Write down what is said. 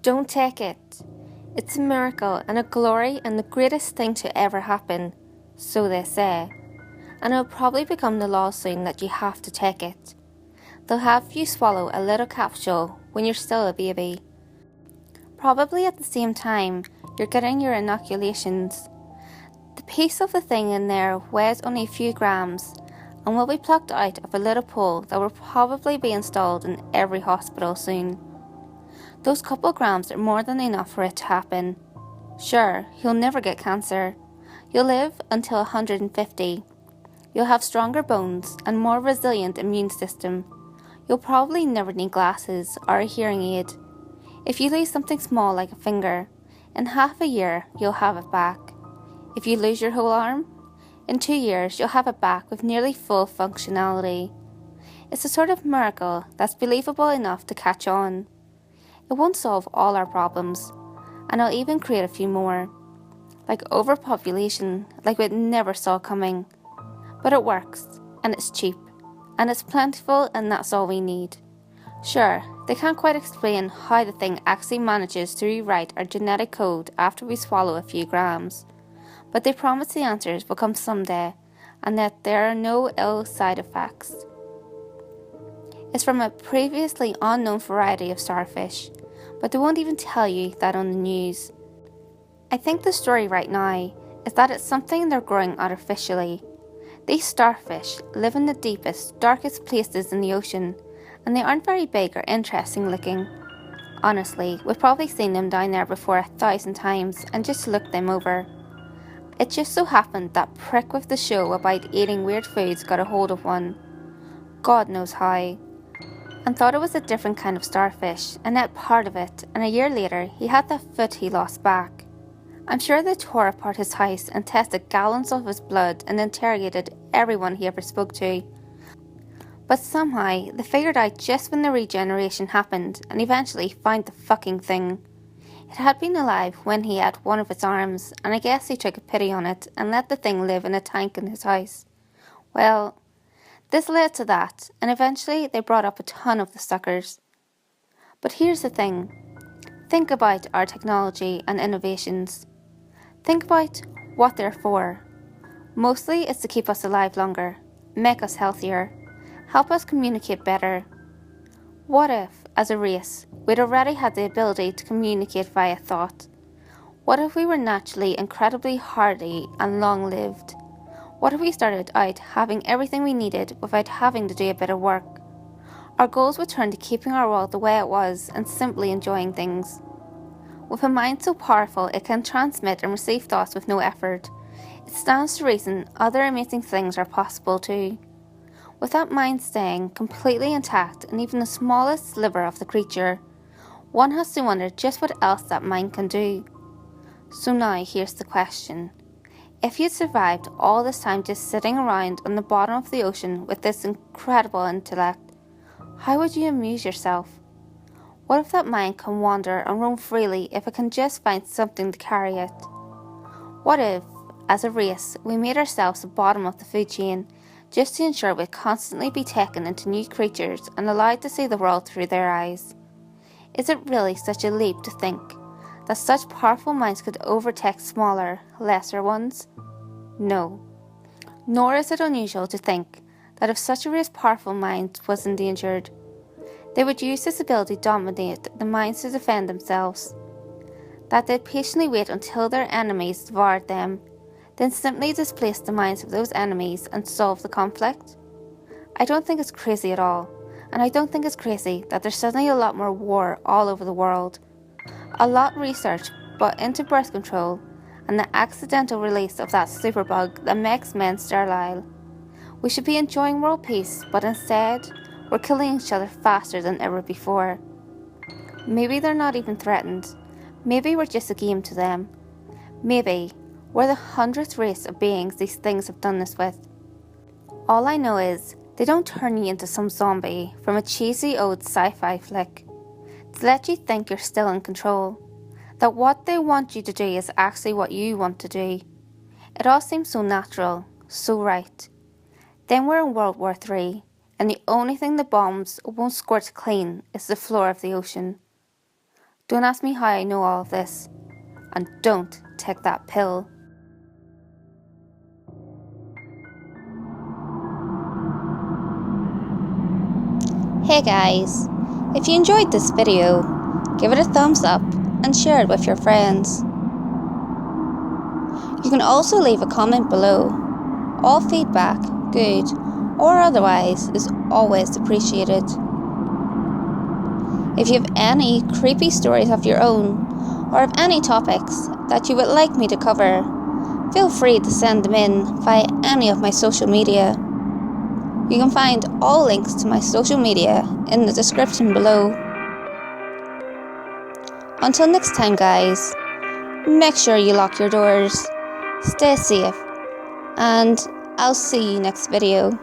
Don't take it. It's a miracle and a glory and the greatest thing to ever happen, so they say. And it'll probably become the law soon that you have to take it. They'll have you swallow a little capsule when you're still a baby. Probably at the same time you're getting your inoculations. The piece of the thing in there weighs only a few grams and will be plucked out of a little pole that will probably be installed in every hospital soon. Those couple grams are more than enough for it to happen. Sure, you'll never get cancer. You'll live until 150. You'll have stronger bones and more resilient immune system. You'll probably never need glasses or a hearing aid. If you lose something small like a finger, in half a year you'll have it back. If you lose your whole arm, in 2 years you'll have it back with nearly full functionality. It's a sort of miracle that's believable enough to catch on. It won't solve all our problems, and it'll even create a few more. Like overpopulation, like we never saw coming. But it works, and it's cheap, and it's plentiful, and that's all we need. Sure, they can't quite explain how the thing actually manages to rewrite our genetic code after we swallow a few grams, but they promise the answers will come someday, and that there are no ill side effects. It's from a previously unknown variety of starfish, but they won't even tell you that on the news. I think the story right now is that it's something they're growing artificially. These starfish live in the deepest, darkest places in the ocean, and they aren't very big or interesting looking. Honestly, we've probably seen them down there before 1,000 times and just looked them over. It just so happened that prick with the show about eating weird foods got a hold of one. God knows how. And thought it was a different kind of starfish and ate part of it, and a year later he had the foot he lost back. I'm sure they tore apart his house and tested gallons of his blood and interrogated everyone he ever spoke to. But somehow they figured out just when the regeneration happened and eventually found the fucking thing. It had been alive when he had one of its arms, and I guess he took a pity on it and let the thing live in a tank in his house. Well, this led to that, and eventually they brought up a ton of the suckers. But here's the thing. Think about our technology and innovations. Think about what they're for. Mostly it's to keep us alive longer, make us healthier, help us communicate better. What if, as a race, we'd already had the ability to communicate via thought? What if we were naturally incredibly hardy and long-lived? What if we started out having everything we needed without having to do a bit of work? Our goals would turn to keeping our world the way it was and simply enjoying things. With a mind so powerful it can transmit and receive thoughts with no effort, it stands to reason other amazing things are possible too. With that mind staying completely intact and even the smallest sliver of the creature, one has to wonder just what else that mind can do. So now here's the question. If you'd survived all this time just sitting around on the bottom of the ocean with this incredible intellect, how would you amuse yourself? What if that mind can wander and roam freely if it can just find something to carry it? What if, as a race, we made ourselves the bottom of the food chain just to ensure we'd constantly be taken into new creatures and allowed to see the world through their eyes? Is it really such a leap to think that such powerful minds could overtake smaller, lesser ones? No. Nor is it unusual to think that if such a race powerful mind was endangered, they would use this ability to dominate the minds to defend themselves. That they'd patiently wait until their enemies devoured them, then simply displace the minds of those enemies and solve the conflict? I don't think it's crazy at all, and I don't think it's crazy that there's suddenly a lot more war all over the world. A lot research put into birth control and the accidental release of that superbug that makes men sterile. We should be enjoying world peace, but instead, we're killing each other faster than ever before. Maybe they're not even threatened. Maybe we're just a game to them. Maybe we're the 100th race of beings these things have done this with. All I know is they don't turn you into some zombie from a cheesy old sci-fi flick to let you think you're still in control. That what they want you to do is actually what you want to do. It all seems so natural, so right. Then we're in World War III, and the only thing the bombs won't scorch clean is the floor of the ocean. Don't ask me how I know all of this, and don't take that pill. Hey guys, if you enjoyed this video, give it a thumbs up and share it with your friends. You can also leave a comment below. All feedback, good or otherwise, is always appreciated. If you have any creepy stories of your own, or have any topics that you would like me to cover, feel free to send them in via any of my social media. You can find all links to my social media in the description below. Until next time guys, make sure you lock your doors, stay safe, and I'll see you next video.